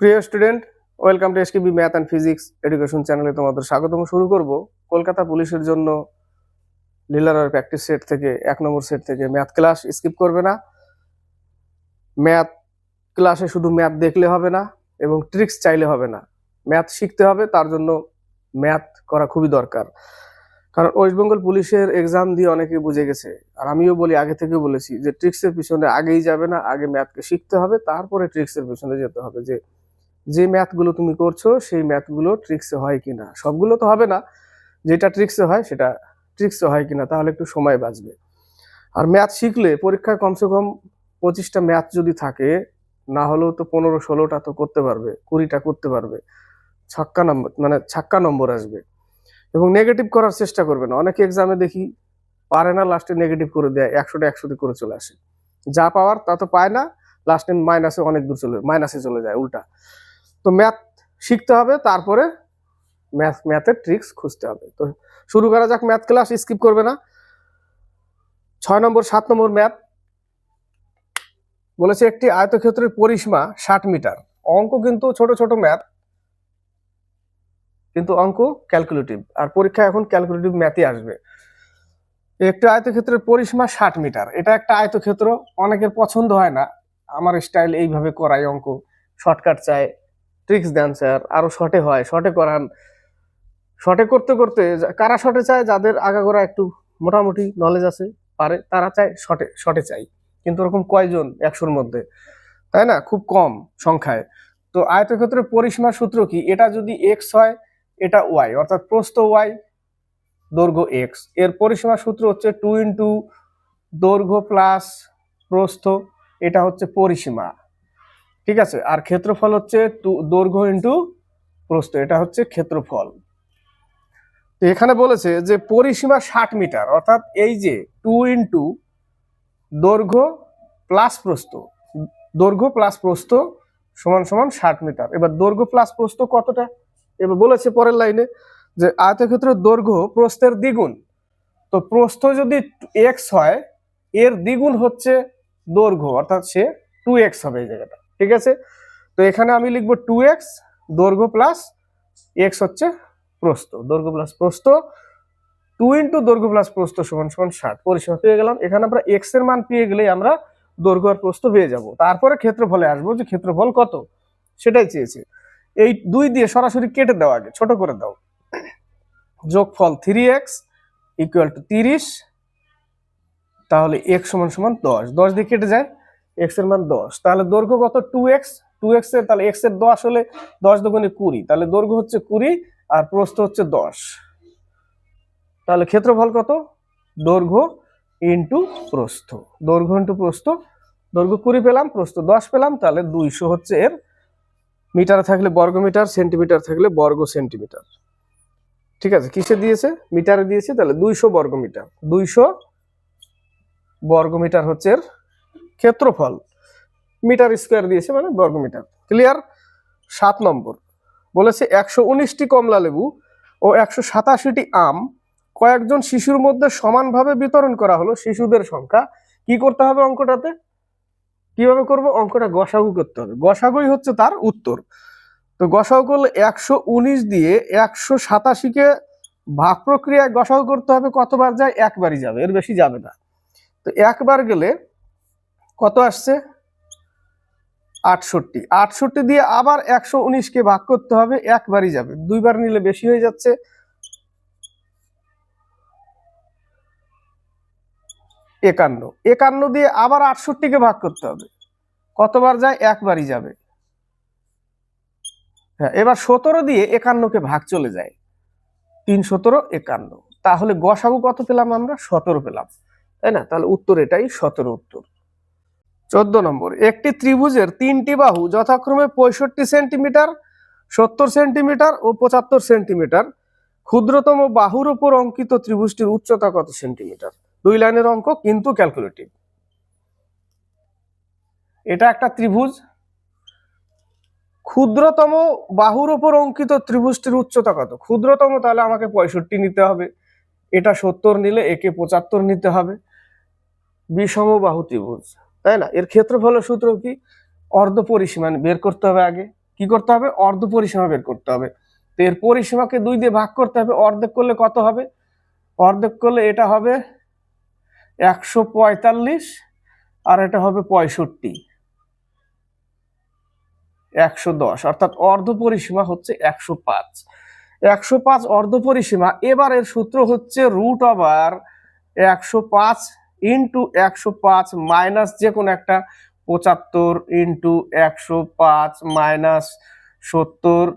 প্রিয় student, welcome to SKB math and physics education চ্যানেলে তোমাদের স্বাগতম। শুরু করব কলকাতা পুলিশের জন্য লিলার প্র্যাকটিস সেট থেকে 1 নম্বর সেট থেকে ম্যাথ ক্লাস স্কিপ করবে না। ম্যাথ ক্লাসে শুধু ম্যাথ দেখলে হবে না এবং ট্রিক্স চাইলে হবে না, ম্যাথ শিখতে হবে। তার জন্য ম্যাথ করা খুবই দরকার, কারণ ওয়েস্ট বেঙ্গল পুলিশের এক্সাম দিয়ে অনেকেই বুঝে গেছে। আর আমিও বলি, আগে থেকে বলেছি যে ট্রিক্সের পিছনে আগেই যাবে না, আগে ম্যাথকে শিখতে হবে, তারপরে ট্রিক্সের পিছনে যেতে হবে। যে ম্যাথগুলো তুমি করছো সেই ম্যাথগুলো ট্রিক্সে হয় কিনা। সবগুলো তো হবে না, যেটা ট্রিক্সে হয় সেটা ট্রিক্সে হয় কিনা, তাহলে একটু সময় বাঁচবে। আর ম্যাথ শিখলে পরীক্ষায় কমসে কম 25টা ম্যাথ যদি থাকে, না হলেও তো 15-16টা তো করতে পারবে, 20টা করতে পারবে। ছাক্কা নম্বর আসবে। এবং নেগেটিভ করার চেষ্টা করবে না। অনেকে এক্সামে দেখি পারে না, লাস্টে নেগেটিভ করে দেয়, 100টা 100 করে চলে আসে। যা পাওয়ার তা তো পায় না, লাস্টে মাইনাসে অনেক দূর মাইনাসে চলে যায় উল্টা। তো ম্যাথ শিখতে হবে, তারপরে ম্যাথের ট্রিক্স খুঁজতে হবে। তো শুরু করা যাক ম্যাথ ক্লাস, স্কিপ করবে না। 6 নম্বর 7 নম্বর ম্যাথ বলেছে একটি আয়তক্ষেত্রের পরিসীমা 60 মিটার। অঙ্ক কিন্তু ছোট ছোট ম্যাথ, কিন্তু অঙ্ক ক্যালকুলেটিভ। আর পরীক্ষা এখন ক্যালকুলেটিভ ম্যাথই আসবে। একটি আয়তক্ষেত্রের পরিসীমা 60 মিটার। এটা একটা আয়তক্ষেত্র, অনেকের পছন্দ হয় না। আমার স্টাইল এইভাবে করাই, অঙ্ক শর্টকাট চাই, ট্রিক্স দেন স্যার, আরো শর্টে হয়, শর্টে করান। শর্টে করতে করতে কারা শর্টে চায়, যাদের আগাগোড়া একটু মোটামুটি নলেজ আছে, পারে, তারা চায় শর্টে শর্টে চাই। কিন্তু ওরকম কয়জন 100-র মধ্যে, তাই না? খুব কম সংখ্যায়। তো আয়তক্ষেত্রের পরিসীমার সূত্র কি? এটা যদি এক্স হয়, এটা ওয়াই, অর্থাৎ প্রস্থ ওয়াই, দৈর্ঘ্য এক্স। এর পরিসীমার সূত্র হচ্ছে 2 ইন্টু দৈর্ঘ্য প্লাস প্রস্থ, এটা হচ্ছে পরিসীমা, ঠিক আছে? আর ক্ষেত্রফল হচ্ছে দৈর্ঘ্য ইন্টু প্রস্থ, এটা হচ্ছে ক্ষেত্রফল। তো এখানে বলেছে যে পরিসীমা 60 মিটার, অর্থাৎ এই যে 2 ইন্টু দৈর্ঘ্য প্লাস প্রস্থ, দৈর্ঘ্য প্লাস প্রস্থ সমান সমান 60 মিটার। এবার দৈর্ঘ্য প্লাস প্রস্থ কতটা? এবার বলেছে পরের লাইনে যে আয়তক্ষেত্রের দৈর্ঘ্য প্রস্থের দ্বিগুণ। তো প্রস্থ যদি এক্স হয়, এর দ্বিগুণ হচ্ছে দৈর্ঘ্য, অর্থাৎ সে 2x হবে এই জায়গাটা, ঠিক আছে? তো এখানে আমি লিখবো 2x, দৈর্ঘ্য প্লাস এক্স হচ্ছে প্রস্থ, দৈর্ঘ্য প্লাস প্রস্থ। 2 ইন্টু দৈর্ঘ্য প্লাস প্রস্থ সমান সমান 60। পরিসীমা পেয়ে গেলাম। এখানে আমরা এক্স এর মান পেয়ে গেলে আমরা দৈর্ঘ্য আর প্রস্থ পেয়ে যাব। তারপরে ক্ষেত্রফলে আসবো, যে ক্ষেত্রফল কত সেটাই চেয়েছে। এই 2 দিয়ে সরাসরি কেটে দাও, আগে ছোট করে দাও। যোগফল 3x ইকুয়াল টু 30, তাহলে x সমান সমান 10। 10 দিয়ে কেটে যায়, x এর মান 10। তাহলে দৈর্ঘ্য কত? 2x, 2x এর, তাহলে x এর 10 হলে 10 দুগুণে 20, তাহলে দৈর্ঘ্য হচ্ছে 20 আর প্রস্থ হচ্ছে 10। তাহলে ক্ষেত্রফল কত? দৈর্ঘ্য ইন্টু প্রস্থ, দৈর্ঘ্য ইন্টু প্রস্থ। দৈর্ঘ্য 20 পেলাম, প্রস্থ 10 পেলাম, তাহলে 200 হচ্ছে এর। মিটারে থাকলে বর্গ মিটার, সেন্টিমিটার থাকলে বর্গ সেন্টিমিটার, ঠিক আছে? কিসে দিয়েছে? মিটারে দিয়েছে, তাহলে 200 বর্গ মিটার। 200 বর্গ মিটার হচ্ছে এর ক্ষেত্রফল। মিটার স্কোয়ার দিয়েছে মানে বর্গ মিটার। ক্লিয়ার? 7 নম্বর বলেছে 119টি কমলা লেবু ও 187টি আম কয়েকজন শিশুর মধ্যে সমানভাবে বিতরণ করা হলো। শিশুদের সংখ্যা কি করতে হবে অঙ্কটাতে? কিভাবে করব? অঙ্কটা গসাগু করতে হবে, গসাগুই হচ্ছে তার উত্তর। তো গসাগু করলে 119 দিয়ে 187কে ভাগ প্রক্রিয়ায় গসাগু করতে হবে। কতবার যায়? একবারই যাবে, এর বেশি যাবে না। তো একবার গেলে কত আসছে? 68। 68 দিয়ে আবার 119কে ভাগ করতে হবে, একবারই যাবে, দুইবার নিলে বেশি হয়ে যাচ্ছে। 51। 51 দিয়ে আবার 68কে ভাগ করতে হবে, কতবার যায়? একবারই যাবে। হ্যাঁ, এবার 17 দিয়ে 51কে ভাগ চলে যায়, 3 17 51। তাহলে গসাগু কত পেলাম আমরা? 17 পেলাম, তাই না? তাহলে উত্তর এটাই, 17 উত্তর। 14 নম্বর একটি ত্রিভুজের 3টি বাহু যথাক্রমে 65 সেন্টিমিটার, 70 সেন্টিমিটার ও 75 সেন্টিমিটার। ক্ষুদ্রতম বাহুর উপর অঙ্কিত ত্রিভুজটির উচ্চতা কত সেন্টিমিটার? 2 লাইনের অঙ্ক, কিন্তু ক্যালকুলেটিভ। এটা একটা ত্রিভুজ, ক্ষুদ্রতম বাহুর উপর অঙ্কিত ত্রিভুজটির উচ্চতা কত? ক্ষুদ্রতম, তাহলে আমাকে 65 নিতে হবে, এটা 70 নিলে একে 75 নিতে হবে। বিষম বাহু ত্রিভুজ, তাই না? এর ক্ষেত্রফলের সূত্র কি? অর্ধ পরিসীমা বের করতে হবে আগে। কি করতে হবে, অর্ধ পরিসীমা বের করতে হবে। তো এর পরিসীমাকে 2 দিয়ে ভাগ করতে হবে, অর্ধেক করলে কত হবে, অর্ধেক করলে এটা হবে 145 আর এটা হবে 65, 110, অর্থাৎ অর্ধ পরিসীমা হচ্ছে 105। 105 অর্ধ পরিসীমা। এবার এর সূত্র হচ্ছে √105 ইন্টু 105 মাইনাস যে কোনো একটা 75 ইন্টু 105 মাইনাস 70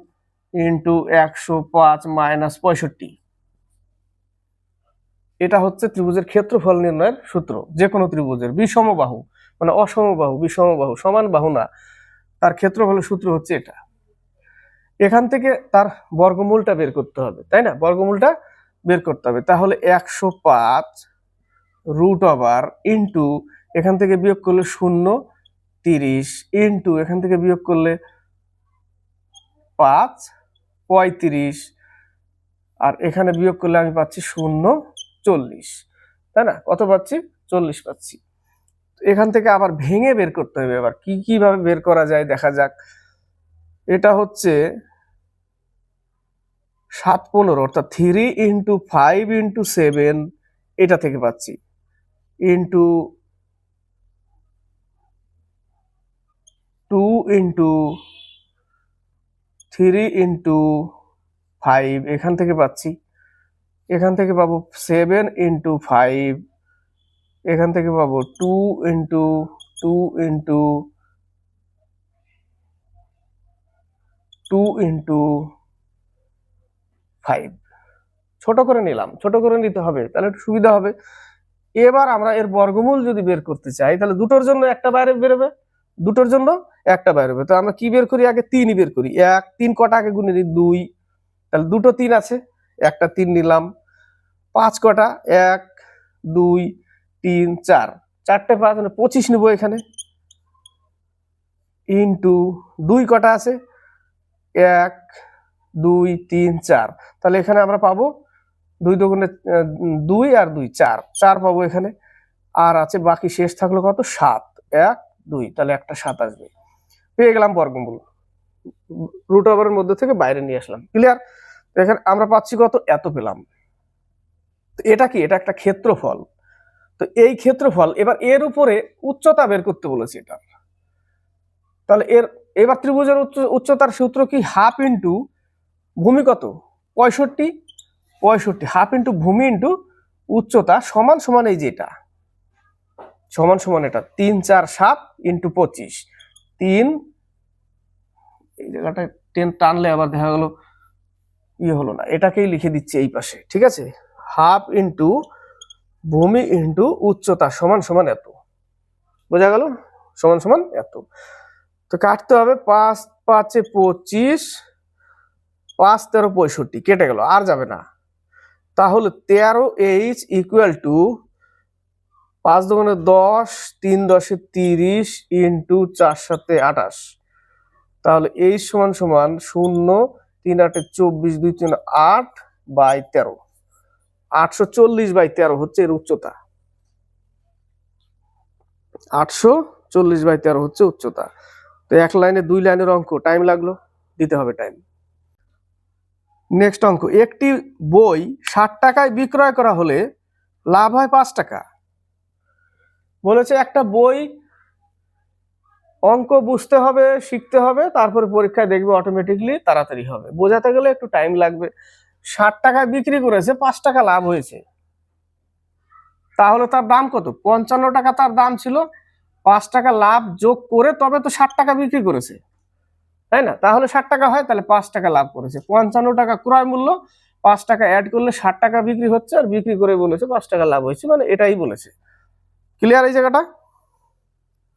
ইন্টু 105 মাইনাস 65। এটা হচ্ছে ত্রিভুজের ক্ষেত্রফল নির্ণয়ের সূত্র। যে কোনো ত্রিভুজের বিষমবাহু, মানে অসমবাহু, বিষমবাহু, সমান বাহু না, তার ক্ষেত্রফলের সূত্র হচ্ছে এটা। এখান থেকে তার বর্গমূলটা বের করতে হবে, তাই না, বর্গমূলটা বের করতে হবে। তাহলে 105 √ ইন্টু এখান থেকে বিয়োগ করলে 0, 30 ইন্টু এখান থেকে বিয়োগ করলে 5, 35 আর এখানে বিয়োগ করলে আমি পাচ্ছি 0, 40, তাই না, কত পাচ্ছি, 40 পাচ্ছি। এখান থেকে আবার ভেঙে বের করতে হবে। এবার কিভাবে বের করা যায় দেখা যাক। এটা হচ্ছে 7, 15, অর্থাৎ 3 × 5 × 7 এটা থেকে পাচ্ছি, ইন্টু 2 × 3 × 5 এখান থেকে পাচ্ছি, এখান থেকে পাবো 7 × 5, এখান থেকে পাবো 2 × 2 × 2 × 5। ছোট করে নিলাম, ছোট করে নিতে হবে, তাহলে একটু সুবিধা হবে। এবার আমরা এর বর্গমূল যদি বের করতে চাই, তাহলে দুটোর জন্য একটা বাইরে বেরোবে, দুটোর জন্য একটা বাইরে বেরোবে। তো আমরা কি বের করি, আগে 3 বের করি। 3 কটা আগে গুনে দিই, 2, তাহলে দুটো 3 আছে, একটা 3 নিলাম। 5 কটা, 1, 2, 3, 4, চারটে 5 মানে 25 নিব এখানে, ইন্টু 2 কটা আছে, 1, 2, 3, 4, তাহলে এখানে আমরা পাবো 2 দুগুণে 2 আর 2 4 পাবো এখানে। আর আছে বাকি শেষ থাকলো কত, 7, 1, 2, তাহলে একটা 7 আসবে। পেয়ে গেলাম বর্গমূল, √এর মধ্যে থেকে বাইরে নিয়ে আসলাম। ক্লিয়ার? এখানে আমরা পাচ্ছি কত, এত পেলাম। তো এটা কি, এটা একটা ক্ষেত্রফল। তো এই ক্ষেত্রফল, এবার এর উপরে উচ্চতা বের করতে বলেছি এটা। তাহলে এবার ত্রিভুজের উচ্চতার সূত্র কি, হাফ ইন্টু ভূমি কত, 65, 65 হাফ ইন্টু ভূমি ইন্টু উচ্চতা সমান সমান এই যে এটা, সমান সমান এটা 3, 4, 7 ইন্টু 25, 3, এই জায়গাটা 10 টানলে আবার দেখা গেল হলো না, এটাকেই লিখে দিচ্ছি এই পাশে, ঠিক আছে। হাফ ইন্টু ভূমি ইন্টু উচ্চতা সমান সমান এত, বোঝা গেল, সমান সমান এত। তো কাটতে হবে, 5, 5 এ 25, 5, 13, 65 কেটে গেল, আর যাবে না। তাহলে 13H = 5 দুগুণে 10, 3 10 30 ইন্টু 4 7 28, তাহলে H সমান সমান 0, 3 8 24, 2 3 8/13, 840/13 হচ্ছে এর উচ্চতা, 840/13 হচ্ছে উচ্চতা। তো এক লাইনে 2 লাইনের অঙ্ক, টাইম লাগলো, দিতে হবে টাইম। নেক্সট অঙ্ক, একটি বই 60 টাকায় বিক্রয় করা হলে লাভ হয় 5 টাকা। বলেছে একটা বই, অঙ্ক বুঝতে হবে, শিখতে হবে, তারপরে পরীক্ষায় দেখবে অটোমেটিকলি তাড়াতাড়ি হবে। বোঝাতে গেলে একটু টাইম লাগবে। 60 টাকায় বিক্রি করেছে, 5 টাকা লাভ হয়েছে, তাহলে তার দাম কত, 55 টাকা তার দাম ছিল, 5 টাকা লাভ যোগ করে তবে তো 60 টাকা বিক্রি করেছে, তাই না, তাহলে 60 টাকা হয়, তাহলে 5 টাকা লাভ করেছে। 55 টাকা ক্রয় মূল্য, 5 টাকা অ্যাড করলে 60 টাকা বিক্রি হচ্ছে, আর বিক্রি করে বলেছে 5 টাকা লাভ হয়েছে, মানে এটাই বলেছে। ক্লিয়ার এই জায়গাটা?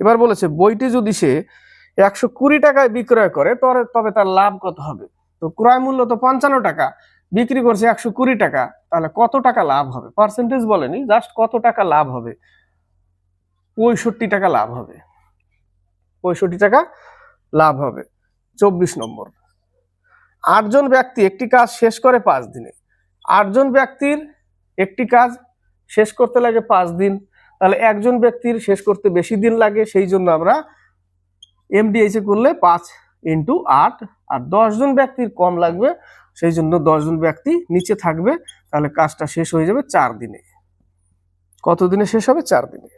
এবার বলেছে বইটি যদি সে 120 টাকায় বিক্রয় করে তবে তার লাভ কত হবে। তো ক্রয় মূল্য তো 55 টাকা, বিক্রি করছে 120 টাকা, তাহলে কত টাকা লাভ হবে, পার্সেন্টেজ বলেনি, জাস্ট কত টাকা লাভ হবে, 65 টাকা লাভ হবে, 65 টাকা লাভ হবে। 24 নম্বর, 8 জন ব্যক্তি একটি কাজ শেষ করে 5 দিনে। 8 জন ব্যক্তির একটি কাজ শেষ করতে লাগে 5 দিন, তাহলে একজন ব্যক্তির শেষ করতে বেশি দিন লাগে, সেই জন্য আমরা MDH করলে 5 ইন্টু 8, আর 10 জন ব্যক্তির কম লাগবে, সেই জন্য 10 জন ব্যক্তি নিচে থাকবে। তাহলে কাজটা শেষ হয়ে যাবে 4 দিনে। কত দিনে শেষ হবে? 4 দিনে।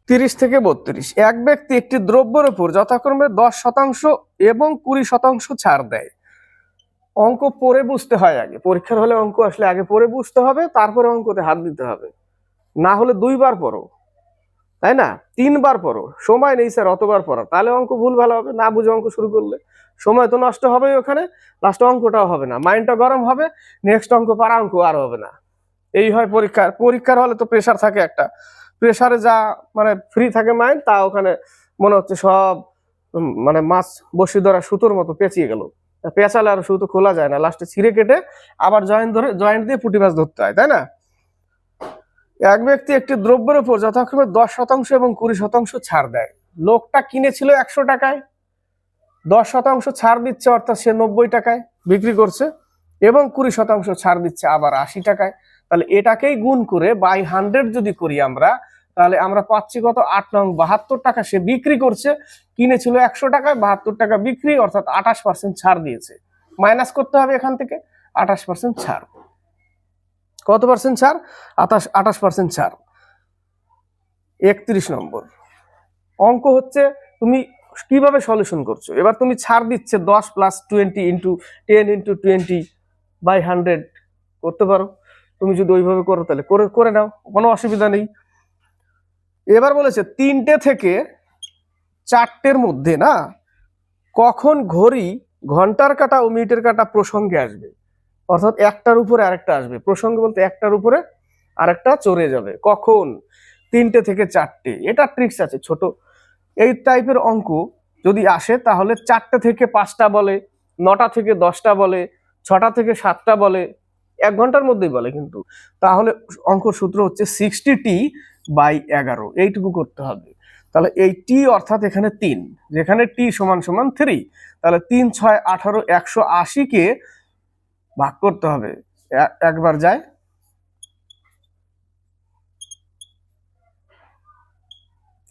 30 থেকে 32, এক ব্যক্তি একটি দ্রব্যের উপর যথাক্রমে 10% এবং 20% ছাড় দেয়। অঙ্ক পড়ে বুঝতে হয় আগে, পরীক্ষার হলে অঙ্ক আসলে আগে পড়ে বুঝতে হবে, তারপরে অঙ্কতে হাত দিতে হবে। না হলে 2 বার পড়ো, তাই না? 3 বার পড়ো, সময় নেই স্যার অতবার পড়া, তাহলে অঙ্ক ভুল ভালো হবে। না বুঝে অঙ্ক শুরু করলে সময় তো নষ্ট হবেই, ওখানে লাস্ট অঙ্কটাও হবে না, মাইন্ডটা গরম হবে, নেক্সট অঙ্ক পারা অঙ্ক আর হবে না। এই হয় পরীক্ষার হলে তো প্রেশার থাকে একটা, প্রেশারে যা মানে ফ্রি থাকে মাইন্ড, তা ওখানে মনে হচ্ছে সব মানে মাছ বসি ধরা সুতোর মতো পেঁচিয়ে গেল, পেঁচালে আর সুতো খোলা যায় না, লাস্টে ছিঁড়ে কেটে আবার জয়েন্ট দিয়ে পুঁটি মাছ ধরতে হয়, তাই না? এক ব্যক্তি একটি দ্রব্যের উপর যথাক্রমে 10% এবং 20% ছাড় দেয়। লোকটা কিনেছিল 100 টাকায়, 10% ছাড় দিচ্ছে, অর্থাৎ সে 90 টাকায় বিক্রি করছে, এবং 20% ছাড় দিচ্ছে আবার 80 টাকায়। তাহলে এটাকেই গুণ করে বাই 100 যদি করি আমরা, তাহলে আমরা পাচ্ছি কত? 8 নং 72 টাকা সে বিক্রি করছে, কিনেছিল 100 টাকায়, 72 টাকা বিক্রি, অর্থাৎ 28% ছাড় দিয়েছে। মাইনাস করতে হবে এখান থেকে 28% ছাড়। কত পার্সেন্ট ছাড়? 28% ছাড়। 31 নম্বর অঙ্ক হচ্ছে তুমি কিভাবে সলিউশন করছো। এবার তুমি ছাড় দিচ্ছে 10 + 20 ইন্টু 10 ইন্টু 20 বাই 100 করতে পারো। তুমি যদি ওইভাবে করো তাহলে করে নাও, কোনো অসুবিধা নেই। এবার বলেছে 3টে থেকে 4টের মধ্যে না কখন ঘড়ি ঘন্টার কাঁটা ও মিনিটের কাঁটা প্রসঙ্গে আসবে, অর্থাৎ একটার উপরে আরেকটা আসবে। প্রসঙ্গে বলতে একটার উপরে আরেকটা চড়ে যাবে। কখন? 3টে থেকে 4টে। এটা ট্রিক্স আছে ছোট। এই টাইপের অঙ্ক যদি আসে তাহলে 4টে থেকে 5টা বলে, 9টা থেকে 10টা বলে, 6টা থেকে 7টা বলে, 1 ঘন্টার মধ্যেই বলে কিন্তু। তাহলে অঙ্কর সূত্র হচ্ছে 60t/11, এইটুকু করতে হবে। তাহলে এই টি অর্থাৎ এখানে 3, যেখানে টি সমান সমান 3, তাহলে 3 6 18 180 কে ভাগ করতে হবে। একবার যায়,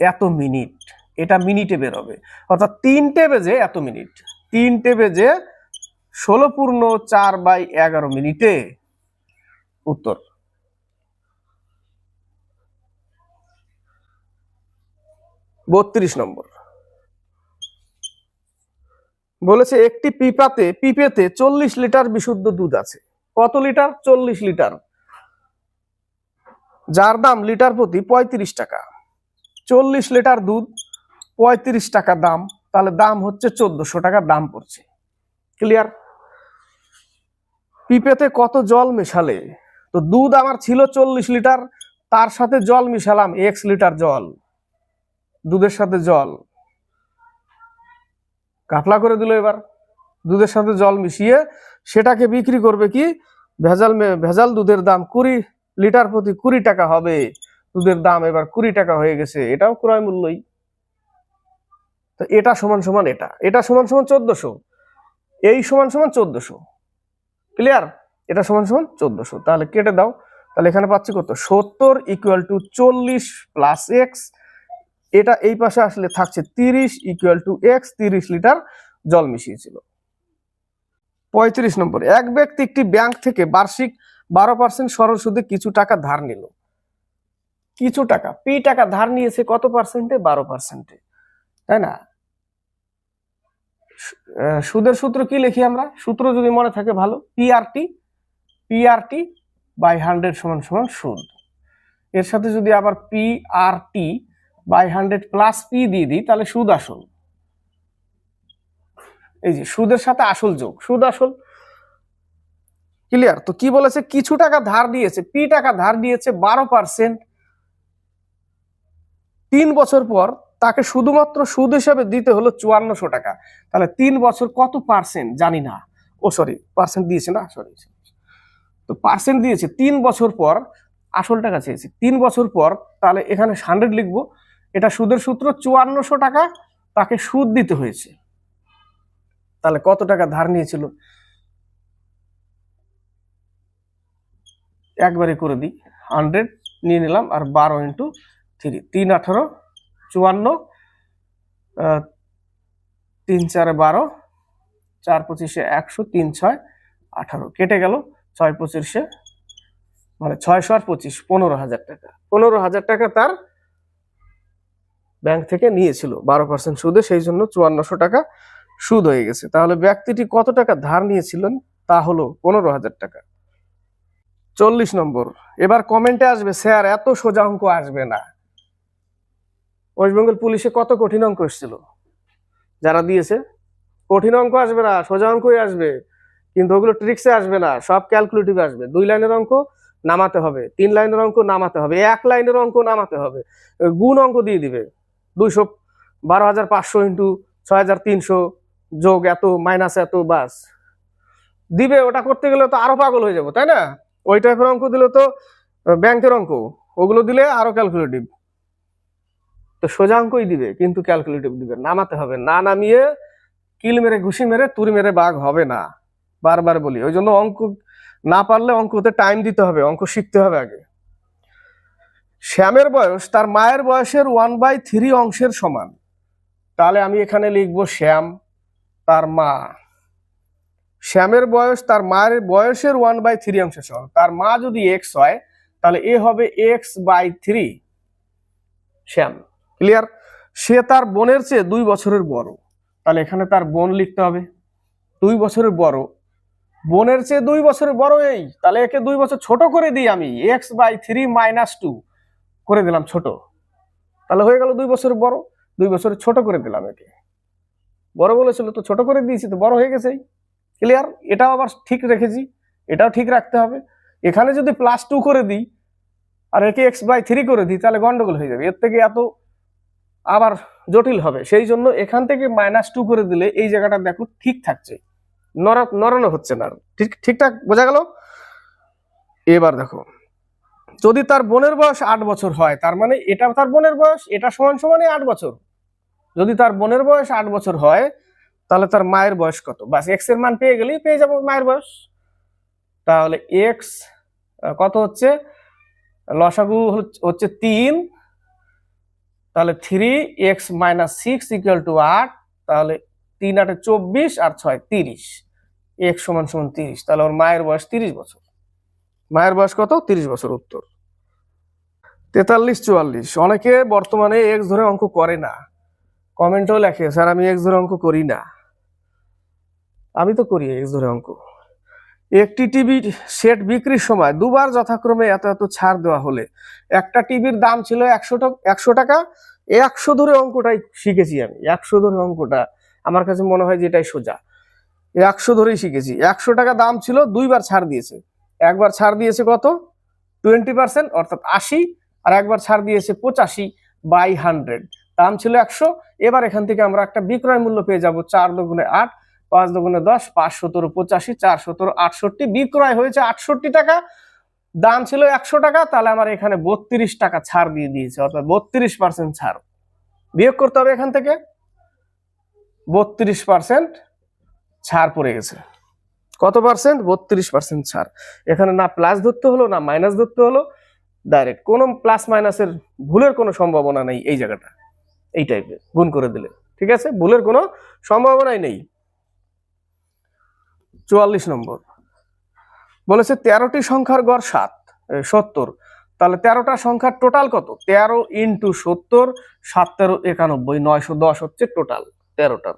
এত মিনিট, এটা মিনিটে বেরোবে, অর্থাৎ 3টে বেজে এত মিনিট, 3টে বেজে 16.4/11 মিনিটে উত্তর। বত্রিশ নম্বর বলেছে একটি পিপেতে 40 লিটার বিশুদ্ধ দুধ আছে। কত লিটার? 40 লিটার, যার দাম লিটার প্রতি 35 টাকা। 40 লিটার দুধ, 35 টাকা দাম, তাহলে দাম হচ্ছে 1400 টাকা দাম পড়ছে। ক্লিয়ার? পিপেতে কত জল মেশালে? তো দুধ আমার ছিল 40 লিটার, তার সাথে জল মিশালাম x লিটার জল, দুধের সাথে জল কাফলা করে দিল। এবার দুধের সাথে জল মিশিয়ে সেটাকে বিক্রি করবে কি? ভেজাল দুধের দাম 20 লিটার প্রতি 20 টাকা হবে। দুধের দাম এবার 20 টাকা হয়ে গেছে, এটাও ক্রয় মূল্যই। তো এটা সমান সমান এটা সমান সমান 1400, এই সমান সমান 1400। ক্লিয়ার? এটা সমান সমান 1400। তাহলে কেটে দাও, তাহলে এখানে পাচ্ছি কত? 70 = 40 + x, এটা এই পাশে আসলে থাকছে 30 = x, 30 লিটার জল মিশিয়েছিল। 35 নম্বর এক ব্যক্তি একটি ব্যাংক থেকে বার্ষিক 12% সরল সুদে কিছু টাকা ধার নিল। কিছু টাকা, পি টাকা ধার নিয়েছে কত পার্সেন্টে? 12%, তাই না? সুদের সূত্র কি লিখি আমরা? সূত্র যদি মনে থাকে ভালো, PRT/100 সমান সমান সুদ। এর সাথে যদি আবার PRT/100 প্লাস পি দিয়ে দিই, তাহলে সুদ আসল। এই যে সুদের সাথে আসল যোগ, সুদ আসল। ক্লিয়ার? তো কি বলেছে? কিছু টাকা ধার দিয়েছে, পি টাকা ধার দিয়েছে 12%, 3 বছর পর তাকে শুধুমাত্র সুদ হিসাবে দিতে হলো 5400 টাকা। তাহলে 3 বছর কত পার্সেন্ট জানি না, ও সরি পার্সেন্ট দিয়েছে না, সরি, তো পার্সেন্ট দিয়েছে। 3 বছর পর আসল টাকা চেয়েছে, 3 বছর পর, তাহলে এখানে 100 লিখবো। এটা সুদের সূত্র, 5400 টাকা তাকে সুদ দিতে হয়েছে। তাহলে কত টাকা ধার নিয়েছিল? একবারে করে দিই, 100 নিয়ে নিলাম, আর 12 × 3, 3 18 54, 3 4 12, 4 25 100, 3 6 18, কেটে গেল 6 25 মানে 600 আর 25 15,000 টাকা। 15,000 টাকা তার ব্যাংক থেকে নিয়েছিল 12% সুদে, সেই জন্য 5400 টাকা সুদ হয়ে গেছে। তাহলে ব্যক্তিটি কত টাকা ধার নিয়েছিলেন? তা হলো 15,000 টাকা। 40 নম্বর। এবার কমেন্টে আসবে, স্যার এত সোজা অঙ্ক আসবে না। ওয়েস্ট বেঙ্গল পুলিশে কত কঠিন অঙ্ক এসেছিল? যারা দিয়েছে, কঠিন অঙ্ক আসবে না, সোজা অঙ্কই আসবে, কিন্তু ওগুলো ট্রিক্সে আসবে না, সব ক্যালকুলেটিভে আসবে। 2 লাইনের অঙ্ক নামাতে হবে, 3 লাইনের অঙ্ক নামাতে হবে, 1 লাইনের অঙ্ক নামাতে হবে, গুণ অঙ্ক দিয়ে দিবে 212,500 ইন্টু 6,300 যোগ এত মাইনাস এত, বাস দিবে। ওটা করতে গেলে তো আরো পাগল হয়ে যাবো, তাই না? ওই টাইপের অঙ্ক দিলে তো ব্যাংকের অঙ্ক, ওগুলো দিলে আরো ক্যালকুলেটিভ। তো সোজা অঙ্কই দিবে, কিন্তু ক্যালকুলেটিভ দিবে, নামাতে হবে। না নামিয়ে কিল মেরে ঘুষি মেরে তুড়ি মেরে বাঘ হবে না, বারবার বলি। ওই জন্য অঙ্ক না পারলে অঙ্কতে টাইম দিতে হবে, অঙ্ক শিখতে হবে আগে। শ্যামের বয়স তার মায়ের বয়সের 1/3 অংশের সমান। তাহলে আমি এখানে লিখবো শ্যাম তার মা। শ্যামের বয়স তার মায়ের বয়সের 1/3 অংশের সমান। তার মা যদি এক্স হয়, তাহলে এ হবে x/3 শ্যাম। ক্লিয়ার? সে তার বোনের চেয়ে 2 বছরের বড়। তাহলে এখানে তার বোন লিখতে হবে 2 বছরের বড়, বোনের চেয়ে 2 বছরের বড়। এই তাহলে একে 2 বছর ছোট করে দিই আমি, x/3 - 2 করে দিলাম ছোট। তাহলে হয়ে গেল 2 বছরের বড়, 2 বছরের ছোট করে দিলাম। একে বড় বলেছিল তো ছোট করে দিয়েছি, তো বড় হয়ে গেছেই। ক্লিয়ার? এটাও আবার ঠিক রেখেছি, এটাও ঠিক রাখতে হবে। এখানে যদি +2 করে দিই আর একে x/3 করে দিই, তাহলে গন্ডগোল হয়ে যাবে, এর থেকে এত আবার জটিল হবে। সেই জন্য এখান থেকে -2 করে দিলে এই জায়গাটা দেখো ঠিক থাকছে, নড়ানো হচ্ছে না। ঠিকঠাক বোঝা গেল? এবার দেখো, যদি তার বোনের বয়স 8 বছর হয়, তার মানে এটা তার বোনের বয়স, এটা সমান সমান 8 বছর। যদি তার বোনের বয়স 8 বছর হয়, তাহলে তার মায়ের বয়স কত? বাস এক্স এর মান পেয়ে গেলেই পেয়ে যাবো মায়ের বয়স। তাহলে এক্স কত হচ্ছে? লসাগু হচ্ছে 3, তাহলে 3x - 6 = 8। তাহলে 3 8 24 আর 6 30, x = 30। তাহলে ওর মায়ের বয়স 30 বছর। মায়ের বয়স কত? 30 বছর। উত্তর 43 44। অনেকে বর্তমানে এক্স ধরে অঙ্ক করে না, কমেন্টও লেখে, স্যার আমি এক্স ধরে অঙ্ক করি না। আমি তো করি এক্স ধরে অঙ্ক। একটি টিভি সেট বিক্রির সময় দুবার যথাক্রমে এত এত ছাড় দেওয়া হলে, একটা টিভির দাম ছিল 100 টাকা। 100 ধরে অঙ্কটাই শিখেছি আমি, 100 ধরে অঙ্কটা আমার কাছে মনে হয় যে এটাই সোজা। 100 ধরেই শিখেছি। 100 টাকা দাম ছিল, 2বার ছাড় দিয়েছে। একবার ছাড় দিয়েছে কত? 20%, অর্থাৎ 80, আর একবার ছাড় দিয়েছে 85/100। দাম ছিল 100। এবার এখান থেকে আমরা একটা বিক্রয় মূল্য পেয়ে যাব 4 দুগুণে 8, 5 দুগুণে 10, 5 17 85, 4 17 68। বিক্রয় হয়েছে 68 টাকা, দাম ছিল 100 টাকা। তাহলে আমার এখানে 32 টাকা ছাড় দিয়ে দিয়েছে, অর্থাৎ 32% ছাড়। বিয়োগ করতে হবে এখান থেকে, 32% ছাড় পড়ে গেছে। কত পার্সেন্ট? 32% ছাড়। এখানে না প্লাস ধরতে হলো না মাইনাস ধরতে হলো, ডাইরেক্ট। কোনো প্লাস মাইনাসের ভুলের কোনো সম্ভাবনা নেই এই জায়গাটা, এই টাইপের গুণ করে দিলে। ঠিক আছে, ভুলের কোনো সম্ভাবনাই নেই। 44 নম্বর বলেছে 13টি সংখ্যার গড় 70। তাহলে 13টা সংখ্যার টোটাল কত? 13 × 70, 7 13 91, 910 হচ্ছে টোটাল 13টার।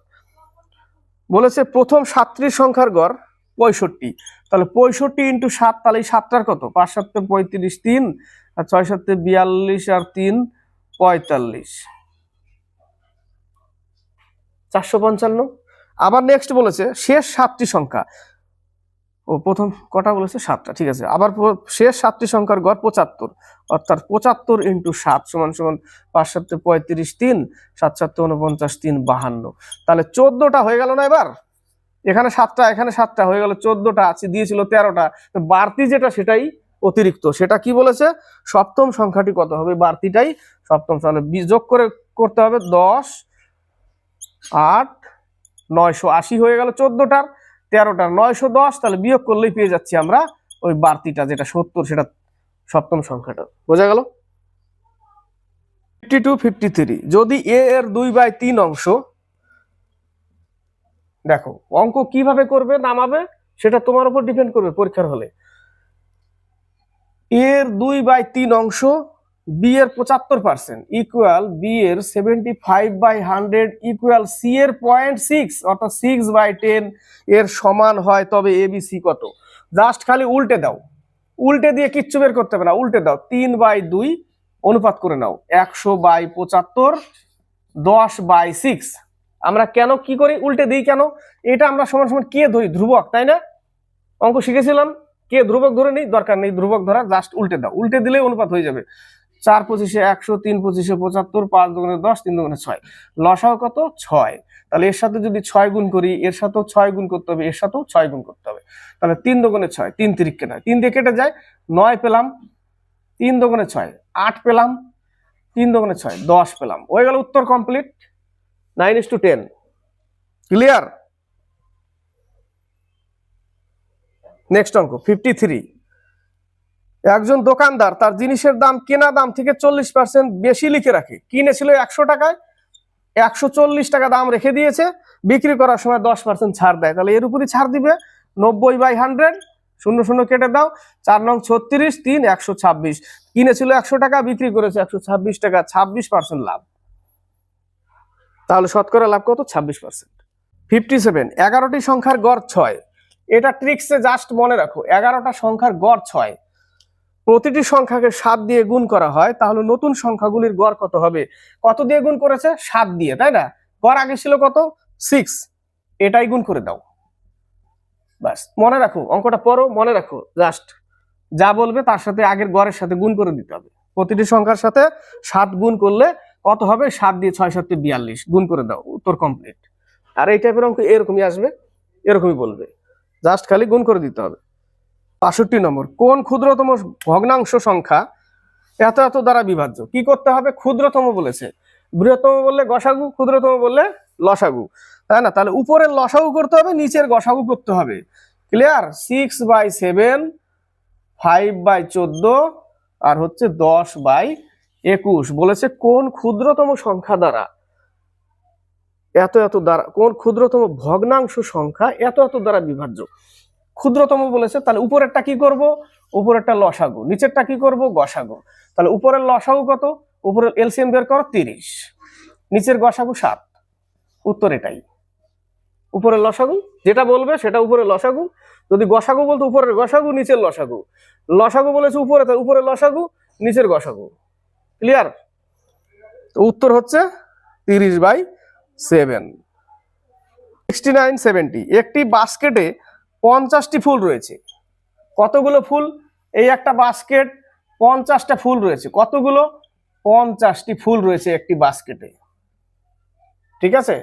বলেছে প্রথম 7টি সংখ্যার গড় 65। তাহলে 65 × 7, তাহলে এই 7টার কত? 5 7 35, 3 আর 6 7 42 আর 3 45, 455। আবার নেক্সট বলেছে শেষ 7টি সংখ্যা। ও প্রথম কটা বলেছে? 7টা, ঠিক আছে। আবার শেষ 7টি সংখ্যার গড় 75, অর্থাৎ 75 × 7 = 5 7 35, 3 7 7 49, 3 52। তাহলে 14টা হয়ে গেল না? এবার এখানে 7টা, এখানে 7টা, হয়ে গেল 14টা। আছে দিয়েছিল 13টা, বাড়তি যেটা সেটাই অতিরিক্ত। সেটা কি বলেছে? সপ্তম সংখ্যাটি কত হবে? বাড়তিটাই সপ্তম। তাহলে যোগ করে করতে হবে 10 8 980 হয়ে গেল 14টার, 13টার 910। তাহলে বিয়োগ করলেই পেয়ে যাচ্ছি আমরা ওই বাড়তিটা যেটা 70, সেটা সপ্তম সংখ্যাটা। বোঝা গেল? 52 53। যদি এ এর 2/3 অংশ দেখো অঙ্ক কিভাবে করবে নামাবে সেটা তোমার উপর ডিপেন্ড করবে পরীক্ষার হলে। এর 2/3 অংশ বি এর 75% ইকুয়াল বি এর 75/100 ইকুয়াল সি এর 0.6 অর্থাৎ 6/10 এর সমান হয়, তবে এবিসি কত? জাস্ট খালি উল্টে দাও, উল্টে দিয়ে কিচ্ছু বের করতে হবে না, উল্টে দাও, 3/2 অনুপাত করে নাও 100/75 10/6। আমরা কেন কি করি উল্টে দিই কেন? এটা আমরা সমান সমান কে ধরি, ধ্রুবক, তাই না? অঙ্ক শিখেছিলাম কে ধ্রুবক ধরে নেই, দরকার নেই ধ্রুবক ধরা, জাস্ট উল্টে দাও, উল্টে দিলে অনুপাত হয়ে যাবে। 4×25 100, 3×25 75, 5×2 10, 3×2 6। লসাও কত? 6। তাহলে এর সাথে যদি 6 গুণ করি, এর সাথেও 6 গুণ করতে হবে, এর সাথেও 6 গুণ করতে হবে। তাহলে 3×2 6, 3 3 কেটে 3 দিয়ে কেটে যায়, 9 পেলাম, 3×2 6 8 পেলাম, 3×2 6 10 পেলাম। হয়ে গেল উত্তর কমপ্লিট। 9:10। ক্লিয়ার? নেক্সট অঙ্ক 53। একজন দোকানদার তার জিনিসের দাম কেনা দাম থেকে 40% বেশি লিখে রাখে। কিনেছিল 100 টাকায়, 140 টাকা দাম রেখে দিয়েছে, বিক্রি করার সময় 10% ছাড় দেয়। তাহলে এর উপরই ছাড় দিবে 90/100, 0 0 কেটে দাও, 4 নং 36, 3 126। কিনেছিল 100 টাকা, বিক্রি করেছে 126 টাকা, 26% লাভ। তাহলে শতকরা লাভ কত? 26%। 57। 11টি সংখ্যার গড় 6। এটা ট্রিক্সে জাস্ট মনে রাখো, 11টা সংখ্যার গড় 6, প্রতিটি সংখ্যাকে 7 দিয়ে গুণ করা হয়, তাহলে নতুন সংখ্যাগুলির গড় কত হবে? কত দিয়ে গুণ করেছে? 7 দিয়ে, তাই না? গড় আগে ছিল কত? 6, এটাই গুণ করে দাও, বাস। মনে রাখো, অঙ্কটা পড়ো, মনে রাখো, জাস্ট যা বলবে তার সাথে আগের গড়ের সাথে গুণ করে দিতে হবে। প্রতিটি সংখ্যার সাথে 7 গুণ করলে কত হবে? 7 দিয়ে 6 7 42, গুণ করে দাও, উত্তর কমপ্লিট। আর এই টাইপের অঙ্ক এরকমই আসবে, এরকমই বলবে, জাস্ট খালি গুণ করে দিতে হবে। 65 নম্বর, কোন ক্ষুদ্রতম ভগ্নাংশ সংখ্যা এত এত দ্বারা বিভাজ্য? কি করতে হবে? ক্ষুদ্রতম বলেছে, বৃহত্তম বললে গসাগু, ক্ষুদ্রতম বললে লসাগু, তাই না? তাহলে উপরের লসাগু করতে হবে, নিচের গসাগু করতে হবে। ক্লিয়ার? 6/7, 5/14 আর হচ্ছে 10/21। বলেছে কোন ক্ষুদ্রতম সংখ্যা দ্বারা এত এত দ্বারা, কোন ক্ষুদ্রতম ভগ্নাংশ সংখ্যা এত এত দ্বারা বিভাজ্য। ক্ষুদ্রতম বলেছে, তাহলে উপরেরটা কি করব? উপরেরটা লসাগু, নিচেরটা কি করব? গসাগু। তাহলে উপরের লসাগু কত? উপরের এলসিএম বের করো 30, নিচের গসাগু 7, উত্তর এটাই। উপরের লসাগু যেটা বলবে সেটা উপরের লসাগু, যদি গসাগু বলতো উপরের গসাগু নিচের লসাগু, লসাগু বলেছে উপরে, তাই উপরের লসাগু নিচের গসাগু। ক্লিয়ার? উত্তর হচ্ছে 30/7। 69 70। একটি বাস্কেটে 50টি ফুল রয়েছে। কতগুলো ফুল? এই একটা বাস্কেট, 50টা ফুল রয়েছে। কতগুলো? 50টি ফুল রয়েছে একটি বাস্কেটে, ঠিক আছে?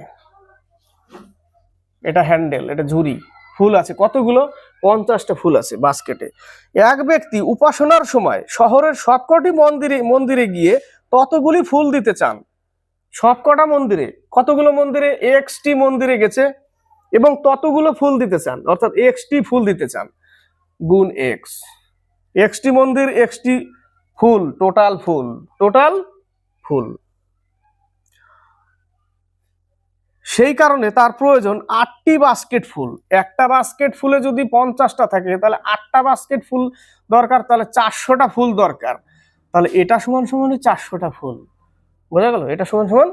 এটা হ্যান্ডেল, এটা ঝুড়ি, ফুল আছে কতগুলো? 50টা ফুল আছে বাস্কেটে। এক ব্যক্তি উপাসনার সময় শহরের সবকটি মন্দিরে গিয়ে ততগুলি ফুল দিতে চান। সবকটা মন্দিরে, কতগুলো মন্দিরে? এক্সটি মন্দিরে গেছে এবং ততগুলো ফুল দিতে চান, অর্থাৎ এক্সটি ফুল দিতে চান, গুণ এক্স। এক্সটি মন্দির, এক্সটি ফুল, টোটাল ফুল, টোটাল ফুল। সেই কারণে তার প্রয়োজন 8টি বাস্কেট ফুল। একটা বাস্কেট ফুলে যদি 50টা থাকে, তাহলে 8টা বাস্কেট ফুল দরকার, তাহলে 400টা ফুল দরকার। তাহলে এটা সমান সমান 400টা ফুল। বোঝা গেল? এটা সমান সমান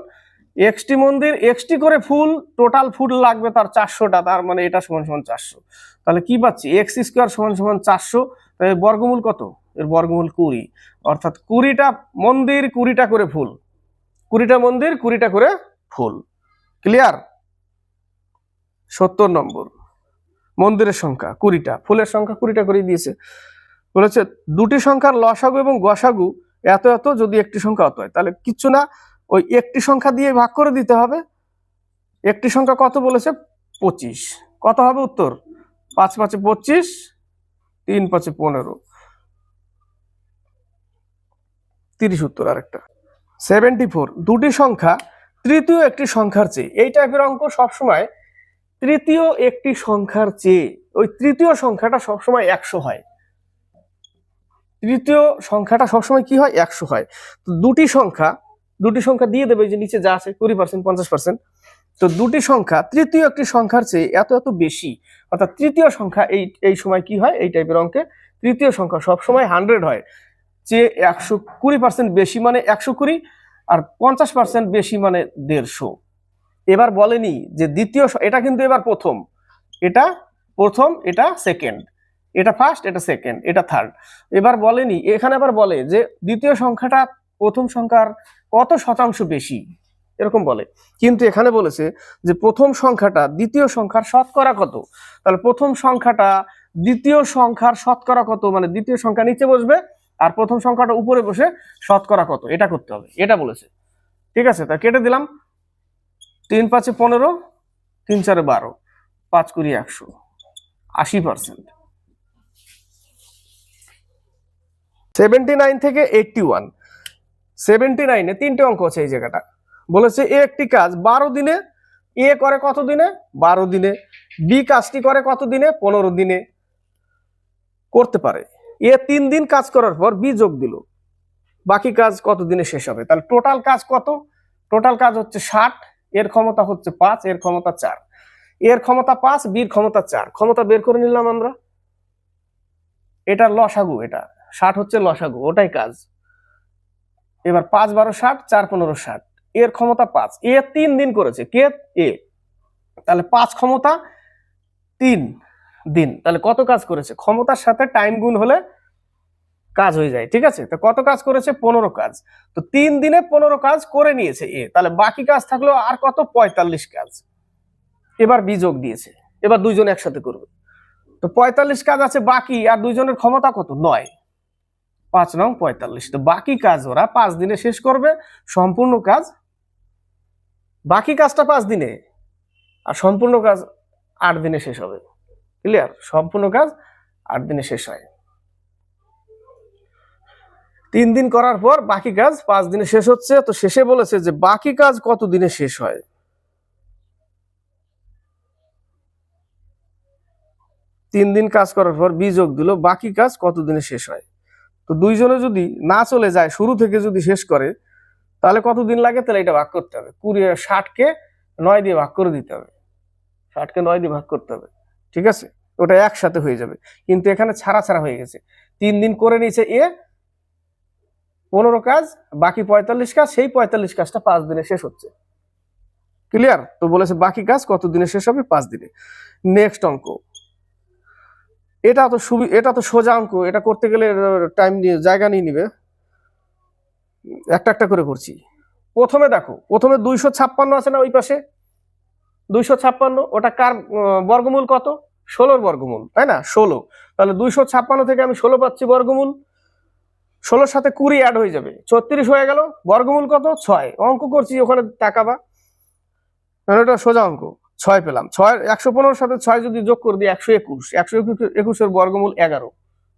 এক্সটি মন্দির, এক্সটি করে ফুল, টোটাল ফুল লাগবে তার 400টা, তার মানে এটা সমান সমান 400। তাহলে কি পাচ্ছি? এক্স স্কোয়ার সমান সমান 400। তাহলে বর্গমূল কত? এর বর্গমূল 20, অর্থাৎ 20টা মন্দির 20টা করে ফুল, 20টা মন্দির 20টা করে ফুল। ক্লিয়ার? 70 নম্বর, মন্দিরের সংখ্যা 20টা, ফুলের সংখ্যা 20টা করে দিয়েছে। বলেছে দুটি সংখ্যার লসাগু এবং গসাগু এত এত, যদি একটি সংখ্যা অত হয়। তাহলে কিচ্ছু না, ওই একটি সংখ্যা দিয়ে ভাগ করে দিতে হবে। একটি সংখ্যা কত বলেছে? 25। কত হবে উত্তর? 5 5 25, 3 5 15, 30 উত্তর। আরেকটা 74। দুটি সংখ্যা তৃতীয় একটি সংখ্যার চেয়ে, এই টাইপের অঙ্ক সবসময় তৃতীয় একটি সংখ্যার চেয়ে, ওই তৃতীয় সংখ্যাটা সবসময় 100 হয়। তৃতীয় সংখ্যাটা সবসময় কি হয়? 100 হয়। তো দুটি সংখ্যা দিয়ে দেবে, যে নিচে যা আছে 20% 50%। তো দুটি সংখ্যা তৃতীয় একটি সংখ্যার চেয়ে এত এত বেশি, অর্থাৎ তৃতীয় সংখ্যা এই সময় কি হয়, এই টাইপের অঙ্কে তৃতীয় সংখ্যা সবসময় 100 হয়, যে 120% বেশি মানে 120, আর 50% বেশি মানে 150। এবার বলেনি যে দ্বিতীয়, এটা কিন্তু এবার প্রথম, এটা প্রথম, এটা সেকেন্ড, এটা ফার্স্ট, এটা সেকেন্ড, এটা থার্ড। এবার বলেনি, এখানে আবার বলে যে দ্বিতীয় সংখ্যাটা প্রথম সংখ্যার কত শতাংশ বেশি, এরকম বলে। কিন্তু এখানে বলেছে যে প্রথম সংখ্যাটা দ্বিতীয় সংখ্যার শতকরা কত। তাহলে প্রথম সংখ্যাটা দ্বিতীয় সংখ্যার শতকরা কত, মানে দ্বিতীয় সংখ্যা নিচে বসবে আর প্রথম সংখ্যাটা উপরে বসে শতকরা কত, এটা করতে হবে, এটা বলেছে। ঠিক আছে, তা কেটে দিলাম। 3 5 15, 3 4 12, 5 20 100, 80%। 79 থেকে 81, 79-এ তিনটে অঙ্ক আছে এই জায়গাটা। বলেছে এ একটি কাজ 12 দিনে, এ করে কত দিনে, 12 দিনে, বি কাজটি করে কত দিনে, 15 দিনে করতে পারে। এ 3 দিন কাজ করার পর বি যোগ দিল, বাকি কাজ কত দিনে শেষ হবে। তাহলে টোটাল কাজ কত, টোটাল কাজ হচ্ছে 60, এর ক্ষমতা হচ্ছে 5, এর ক্ষমতা 4, এর ক্ষমতা 5, বির ক্ষমতা 4, ক্ষমতা বের করে নিলাম আমরা। এটার লসাগু, এটা 60 হচ্ছে লসাগু, ওটাই কাজ। এবার 5 12 60, 4 15 60, এর ক্ষমতা 5, এ 3 দিন করেছে, কে, এ। তাহলে 5 ক্ষমতা 3 দিন, তাহলে কত কাজ করেছে, ক্ষমতার সাথে টাইম গুণ হলে কাজ হয়ে যায়। ঠিক আছে, তো কত কাজ করেছে, 15 কাজ। তো 3 দিনে 15 কাজ করে নিয়েছে এ, তাহলে বাকি কাজ থাকলো আর কত, 45 কাজ। এবার বি যোগ দিয়েছে, এবার দুইজন একসাথে করবে। তো 45 কাজ আছে বাকি, আর দুইজনের ক্ষমতা কত, 9, 5 9 45। তো বাকি কাজ ওরা 5 দিনে শেষ করবে, সম্পূর্ণ কাজ, বাকি কাজটা 5 দিনে, আর সম্পূর্ণ কাজ 8 দিনে শেষ হবে। ক্লিয়ার, সম্পূর্ণ কাজ 8 দিনে শেষ হয়। 3 দিন করার পর বাকি কাজ 5 দিনে শেষ হচ্ছে। তো শেষে বলেছে যে বাকি কাজ কত দিনে শেষ হয়। 3 দিন কাজ করার পর বি যোগ দিল, বাকি কাজ কত দিনে শেষ হয়। তো দুইজনে যদি না চলে যায়, শুরু থেকে যদি শেষ করে, তাহলে কত দিন লাগে, তাহলে এটা ভাগ করতে হবে। 60কে 9 দিয়ে ভাগ করে দিতে হবে, 60কে 9 দিয়ে ভাগ করতে হবে। ঠিক আছে, ওটা একসাথে হয়ে যাবে, কিন্তু এখানে ছাড়া ছাড়া হয়ে গেছে। 3 দিন করে নিয়েছে এ, 15 কাজ, বাকি 45 কাজ, সেই 45 কাজটা 5 দিনে শেষ হচ্ছে। ক্লিয়ার, তো বলেছে বাকি কাজ কত দিনে শেষ হবে, 5 দিনে। নেক্সট অঙ্ক, এটা তো সোজা অঙ্ক, এটা করতে গেলে টাইম নিয়ে জায়গা নিয়ে নিবে, একটা একটা করে করছি। প্রথমে দেখো, প্রথমে 256 আছে না ওই পাশে, 256, ওটা কার বর্গমূল কত, 16-র বর্গমূল, তাই না, 16। তাহলে 256 থেকে আমি 16 পাচ্ছি বর্গমূল, 16-র সাথে 20 অ্যাড হয়ে যাবে, 36 হয়ে গেল। বর্গমূল কত, 6। অঙ্ক করছি, ওখানে তাকাবা, এটা সোজা অঙ্ক। 6 পেলাম, 6 115-র সাথে 6 যদি যোগ করে দিই 121, 121-এর বর্গমূল 11।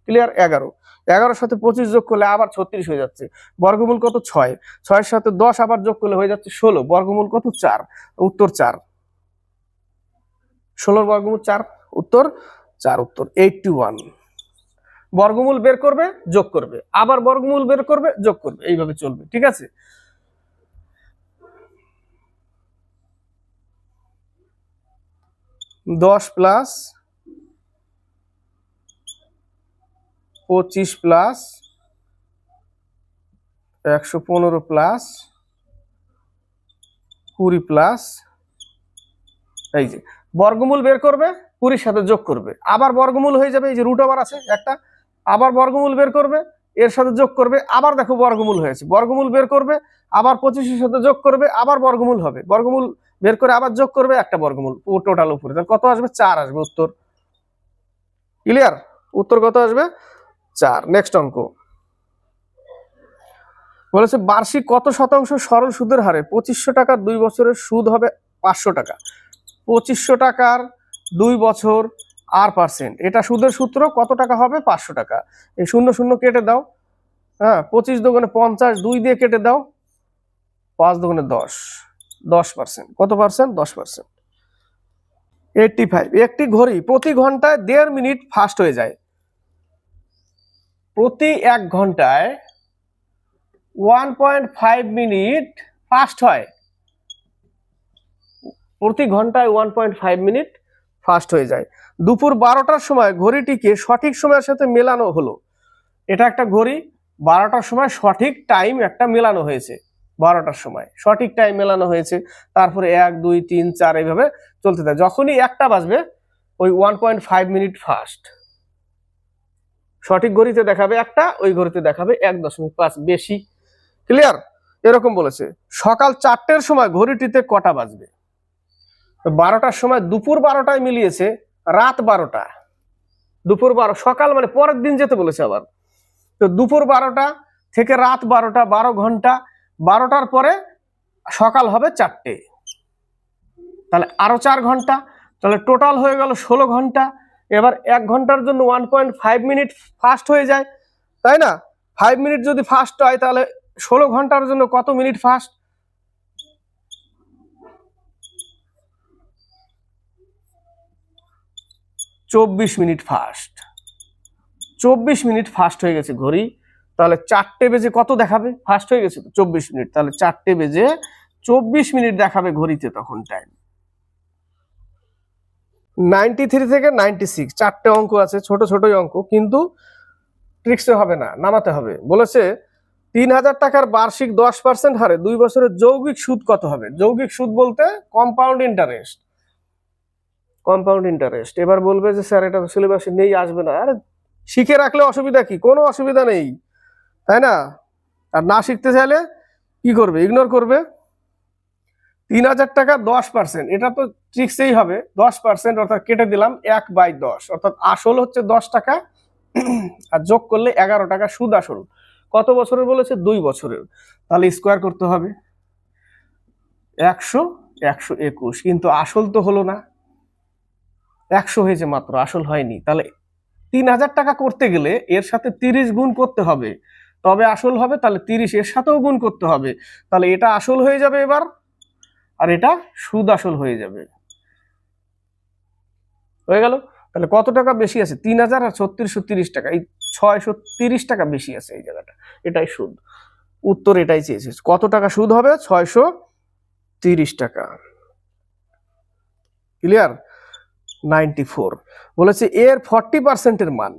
ক্লিয়ার, 11, 11-র সাথে 25 যোগ করলে আবার 36 হয়ে যাচ্ছে। বর্গমূল কত, 6, 6-এর সাথে 10 আবার যোগ করলে হয়ে যাচ্ছে 16, বর্গমূল কত, 4, উত্তর 4। 16-র বর্গমূল 4, উত্তর 4, উত্তর 81। বর্গমূল বের করবে, যোগ করবে, আবার বর্গমূল বের করবে, যোগ করবে, এইভাবে চলবে। ঠিক আছে, দশ প্লাস 25 প্লাস 115 প্লাস 20 প্লাস, এই যে বর্গমূল বের করবে, 20-র সাথে যোগ করবে, আবার বর্গমূল হয়ে যাবে, এই যে রুট ওভার আছে একটা, আবার বর্গমূল বের করবে, এর সাথে যোগ করবে, আবার দেখো বর্গমূল হয়েছে, বর্গমূল বের করবে, আবার 25-এর সাথে যোগ করবে, আবার বর্গমূল হবে, বর্গমূল বের করে আবার যোগ করবে, একটা বর্গমূল টোটাল উপরে, তাহলে কত আসবে, 4 আসবে উত্তর। ক্লিয়ার, উত্তর কত আসবে, 4। নেক্সট অঙ্ক বলেছে বার্ষিক কত শতাংশ সরল সুদের হারে 2500 টাকার 2 বছরের সুদ হবে 500 টাকা। 2500 টাকার 2 বছর আর পার্সেন্ট, এটা সুদের সূত্র, কত টাকা হবে, 500 টাকা। এই 0 0 কেটে দাও, হ্যাঁ, 25 দুগুণে 50, 2 দিয়ে কেটে দাও, 5 দুগুণে 10, 10%, কত পার্সেন্ট, 10%। 85, একটি ঘড়ি প্রতি ঘন্টায় 1.5 মিনিট ফাস্ট হয়ে যায়, প্রতি 1 ঘন্টায় 1.5 মিনিট ফাস্ট হয়, প্রতি ঘন্টায় 1.5 মিনিট ফাস্ট হয়ে যায়। দুপুর 12টার সময় ঘড়িটিকে সঠিক সময়ের সাথে মেলানো হলো। এটা একটা ঘড়ি, 12টার সময় সঠিক টাইম একটা মেলানো হয়েছে, 12টার সময় সঠিক টাইম মেলানো হয়েছে। তারপরে 1 2 3 4 এইভাবে চলতে থাকে। যখনই 1টা বাজবে ওই 1.5 মিনিট ফাস্ট। সঠিক ঘড়িতে দেখাবে 1টা, ওই ঘড়িতে দেখাবে 1.5 বেশি। ক্লিয়ার? এরকম বলেছে। সকাল 4টের সময় ঘড়িটিতে কটা বাজবে? 12টার সময় দুপুর 12টায় মিলিয়েছে রাত 12টা। দুপুর 12, সকাল মানে পরের দিন যেতে বলেছে আবার। তো দুপুর 12টা থেকে রাত 12টা, 12 ঘন্টা। 12টার পরে সকাল হবে 4টে, তাহলে আরো 4 ঘন্টা, তাহলে টোটাল হয়ে গেল 16 ঘন্টা। এবার 1 ঘন্টার জন্য 1.5 মিনিট ফাস্ট হয়ে যায়, তাই না? 5 মিনিট যদি ফাস্ট হয় তাহলে 16 ঘন্টার জন্য কত minute fast? 24 minute fast. 24 minute fast হয়ে গেছে ঘড়ি। তাহলে 4টে বেজে কত দেখাবে? ফাস্ট হয়ে গেছে তো 24 মিনিট, তাহলে 4টে বেজে 24 মিনিট দেখাবে ঘড়িতে তখন টাইম। 93 থেকে 96 4টে অঙ্ক আছে, ছোট ছোটই অঙ্ক, কিন্তু ট্রিক্সে হবে না, নামাতে হবে। বলেছে 3000 টাকার বার্ষিক 10% হারে 2 বছরের যৌগিক সুদ কত হবে? যৌগিক সুদ বলতে কম্পাউন্ড ইন্টারেস্ট। Compound interest. এবার বলবে যে স্যার এটা সিলেবাসে নেই, আসবে না। আরে শিখে রাখলে অসুবিধা কি? কোনো অসুবিধা নেই, তাই না? আর না শিখতে চাইলে কি করবে? ইগনোর করবে। 3000 টাকা 10%, এটা তো ট্রিক্সেই হবে। 10% অর্থাৎ কেটে দিলাম 1/10, অর্থাৎ আসল হচ্ছে 10 টাকা আর যোগ করলে 11 টাকা সুদ আসল। কত বছরের বলেছে? 2 বছরের। তাহলে স্কোয়ার করতে হবে 100 121, কিন্তু আসল তো হলো না, 100 হয়েছে মাত্র, আসল হয়নি। তাহলে 3000 টাকা করতে গেলে এর সাথে 30 গুণ করতে হবে, তবে আসল হবে। তাহলে 30 এর সাথেও গুণ করতে হবে, তাহলে এটা আসল হয়ে যাবে এবার, আর এটা সুদ আসল হয়ে যাবে। হয়ে গেল? তাহলে কত টাকা বেশি আছে? 3000 আর 3630 টাকা, এই 630 টাকা বেশি আছে এই জায়গাটা, এটাই সুদ। উত্তর এটাই চেয়েছে। কত টাকা সুদ হবে? 630 টাকা। ক্লিয়ার? 94 বলেছে এর 40% এর মান,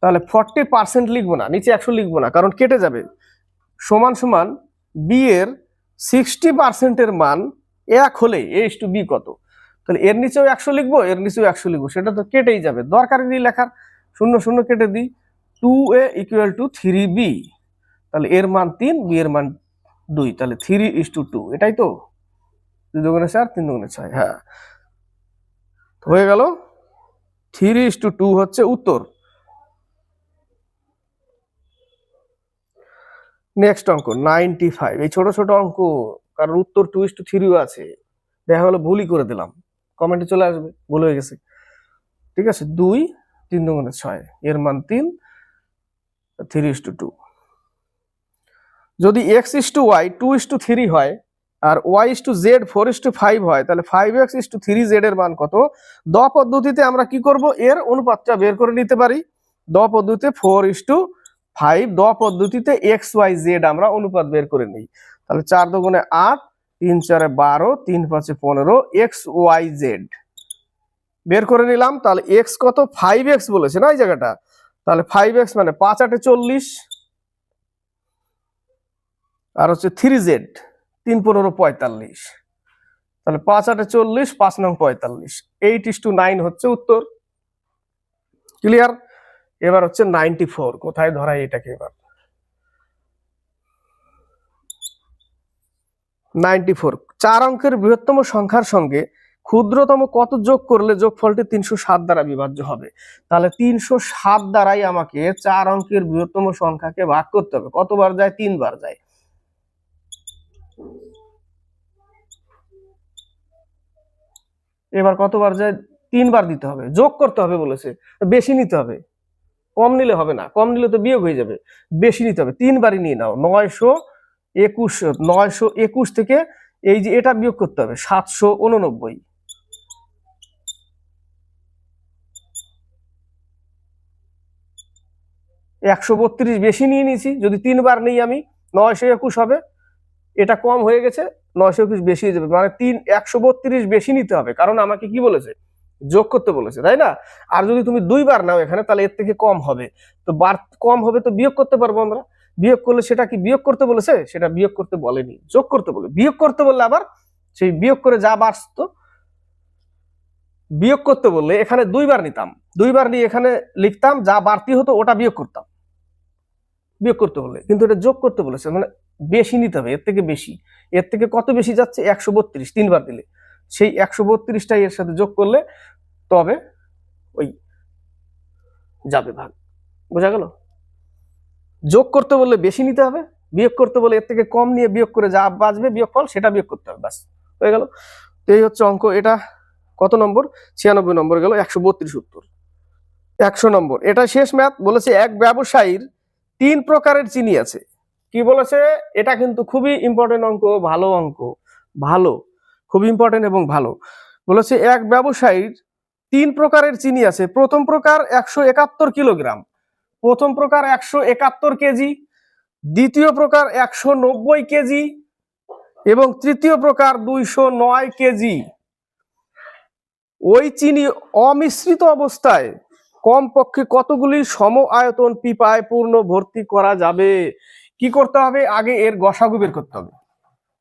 তাহলে 40% লিখবো না, নিচে 100 লিখবো না, কারণ কেটে যাবে। সমান সমান বি এর 60% এর মান 1 হলে a/b কত? তাহলে এর নিচেও 100 লিখবো, এর নিচেও 100 লিখবো, সেটা তো কেটেই যাবে, দরকারই নেই লেখার। 0 0 কেটে দিই, 2a = 3b। তাহলে এর মান 3, বি এর মান 2, তাহলে 3:2, এটাই তো। 2 দুগুণে 4, 3 দুগুণে 6, হ্যাঁ হয়ে গেল। 3:2 হচ্ছে উত্তর। নেক্সট অঙ্ক 95। এই ছোট ছোট অঙ্ক, কারণ উত্তর 2:3 আছে, দেখা হলো ভুলই করে দিলাম, কমেন্টে চলে আসবে ভুল হয়ে গেছে। ঠিক আছে, 2, 3 দুগুণে 6, এর মান 3, 3:2। যদি x:y 2:3 হয় আর y:z 4:5 হয়, তাহলে 5x:3z এর মান কত? দ পদ্ধতিতে আমরা কি করব? এর অনুপাতটা বের করে নিতে পারি। দ পদ্ধতিতে 4:5, দ পদ্ধতিতে xyz আমরা অনুপাত বের করে নিই। তাহলে 4 দুগুণে 8, 3 4 12, 3 5 15, xyz বের করে নিলাম। তাহলে x কত? 5x বলেছে না এই জায়গাটা, তাহলে 5x মানে 5 8 40, আর হচ্ছে 3z 3 15 45, তাহলে 5 8 40, 5 9 45, 8:9 হচ্ছে উত্তর। ক্লিয়ার? এবার হচ্ছে 94, কোথায় ধরাই এটাকে? এবার 94, 4 অঙ্কের বৃহত্তম সংখ্যার সঙ্গে ক্ষুদ্রতম কত যোগ করলে যোগফলটি 307 দ্বারা বিভাজ্য হবে? তাহলে 307 দ্বারাই আমাকে 4 অঙ্কের বৃহত্তম সংখ্যাকে ভাগ করতে হবে। কতবার যায়? 3 বার যায়। এবার কতবার যায়? 3 বার দিতে হবে, যোগ করতে হবে বলেছে, বেশি নিতে হবে, কম নিলে হবে না, কম নিলে তো বিয়োগ হয়ে যাবে, বেশি নিতে হবে, 3 বারই নিয়ে নাও। 921 থেকে এই যে এটা বিয়োগ করতে হবে 789, 132 বেশি নিয়ে নিয়েছি, যদি 3 বার নেই আমি 921 হবে, এটা কম হয়ে গেছে, 921 বেশি হয়ে যাবে, মানে 132 বেশি নিতে হবে, কারণ আমাকে কি বলেছে, যোগ করতে বলেছে, তাই না? আর যদি তুমি 2বার নাও এখানে, তাহলে এর থেকে কম হবে। তো বার কম হবে তো বিয়োগ করতে পারবো আমরা। বিয়োগ করলে সেটা কি বিয়োগ করতে বলেছে? সেটা বিয়োগ করতে বলেনি, যোগ করতে বলে। বিয়োগ করতে বললে আবার সেই বিয়োগ করে যা বাড়তো, বিয়োগ করতে বললে এখানে 2বার নিতাম, 2বার নিয়ে এখানে লিখতাম, যা বাড়তি হতো ওটা বিয়োগ করতাম বিয়োগ করতে বলে। কিন্তু এটা যোগ করতে বলেছে, মানে বেশি নিতে হবে, এর থেকে বেশি। এর থেকে কত বেশি যাচ্ছে? 132, 3বার দিলে সেই 132টাই এর সাথে যোগ করলে তবে ওই যাবে ভাগ। বোঝা গেল? যোগ করতে বললে বেশি নিতে হবে, বিয়োগ করতে বলে এর থেকে কম নিয়ে বিয়োগ করে যা বাঁচবে বিয়োগফল সেটা বিয়োগ করতে হবে, ব্যাস হয়ে গেল। তো এই হচ্ছে অঙ্ক। এটা কত নম্বর? 96 নম্বর গেল। 132 উত্তর। 100 নম্বর, এটা শেষ ম্যাথ। বলেছে এক ব্যবসায়ীর 3 প্রকারের চিনি আছে। কি বলেছে? এটা কিন্তু খুবই ইম্পর্টেন্ট অঙ্ক, ভালো অঙ্ক, ভালো, খুব ইম্পর্টেন্ট এবং ভালো। বলেছে এক ব্যবসায়ীর 3 প্রকারের চিনি আছে। প্রথম প্রকার 171 কিলোগ্রাম, প্রথম প্রকার 171 কেজি, দ্বিতীয় প্রকার 190 কেজি এবং তৃতীয় প্রকার 209 কেজি। ওই চিনি অমিশ্রিত অবস্থায় কমপক্ষে কতগুলি সম আয়তন পিপায় পূর্ণ ভর্তি করা যাবে? কি করতে হবে? আগে এর গসাগু বের করতে হবে।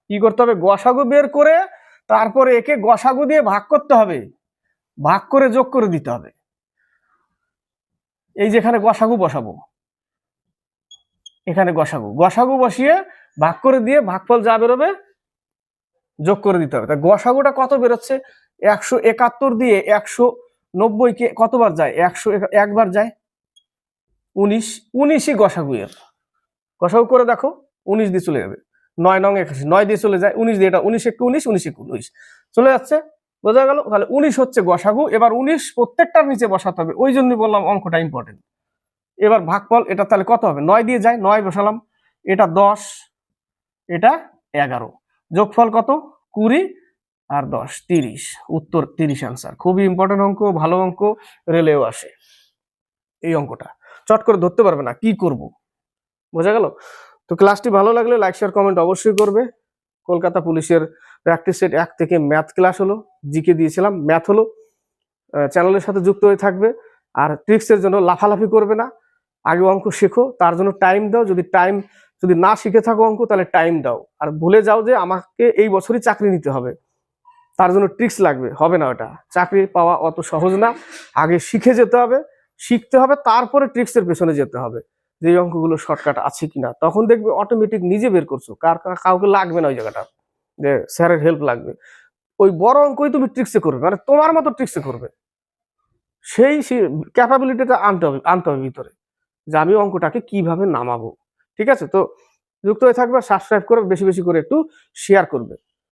কি করতে হবে? গসাগু বের করে তারপরে একে গসাগু দিয়ে ভাগ করতে হবে, ভাগ করে যোগ করে দিতে হবে। এই যেখানে গসাগু বসাবো, এখানে গসাগু, গসাগু বসিয়ে ভাগ করে দিয়ে ভাগফল যা বেরোবে যোগ করে দিতে হবে। তা গসাগুটা কত বেরোচ্ছে? 171 দিয়ে 190 কে কতবার যায়? 101বার যায়। 19, 19ই গসাগু। এর গসাগু করে দেখো, 19 দিয়ে চলে যাবে। 9 নং 81, 9 দিয়ে চলে যায়, 19 দিয়ে, এটা 19 একটু 19, 19 একটু 19 চলে যাচ্ছে। বোঝা গেল? তাহলে 19 হচ্ছে গসাগু। এবার 19 প্রত্যেকটার নিচে বসাতে হবে, ওই জন্যই বললাম অঙ্কটা ইম্পর্টেন্ট। এবার ভাগফল এটা তাহলে কত হবে? 9 দিয়ে যায়, 9 বসালাম, এটা 10, এটা 11, যোগফল কত? 20 আর 10, 30। উত্তর 30 অ্যান্সার। খুবই ইম্পর্টেন্ট অঙ্ক, ভালো অঙ্ক, রেলেও আসে এই অঙ্কটা। চট করে ধরতে পারবে না কি করব। বোঝা গেল? তো ক্লাসটি ভালো লাগলে লাইক শেয়ার কমেন্ট অবশ্যই করবে। কলকাতা পুলিশের প্র্যাকটিস সেট 1 থেকে ম্যাথ ক্লাস হলো, জিকে দিয়েছিলাম, ম্যাথ হলো। চ্যানেলের সাথে যুক্ত হয়ে থাকবে। আর ট্রিক্সের জন্য লাফালাফি করবে না, আগে অঙ্ক শেখো, তার জন্য টাইম দাও। যদি না শিখে থাকো অঙ্ক, তাহলে টাইম দাও। আর ভুলে যাও যে আমাকে এই বছরই চাকরি নিতে হবে, তার জন্য ট্রিক্স লাগবে, হবে না ওটা। চাকরি পাওয়া অত সহজ না, আগে শিখে যেতে হবে, শিখতে হবে, তারপরে ট্রিক্সের পেছনে যেতে হবে, যে এই অঙ্কগুলো শর্টকাট আছে কিনা। তখন দেখবে অটোমেটিক নিজে বের করছো, কাউকে লাগবে না ওই জায়গাটা, যে স্যারের হেল্প লাগবে। ওই বড় অঙ্কই তুমি ট্রিক্সে করবে, মানে তোমার মতো ট্রিক্সে করবে। সেই ক্যাপাবিলিটিটা আনতে হবে ভিতরে, যে আমি অঙ্কটাকে কিভাবে নামাবো। ঠিক আছে? তো যুক্ত হয়ে থাকবে, সাবস্ক্রাইব করে বেশি বেশি করে একটু শেয়ার করবে।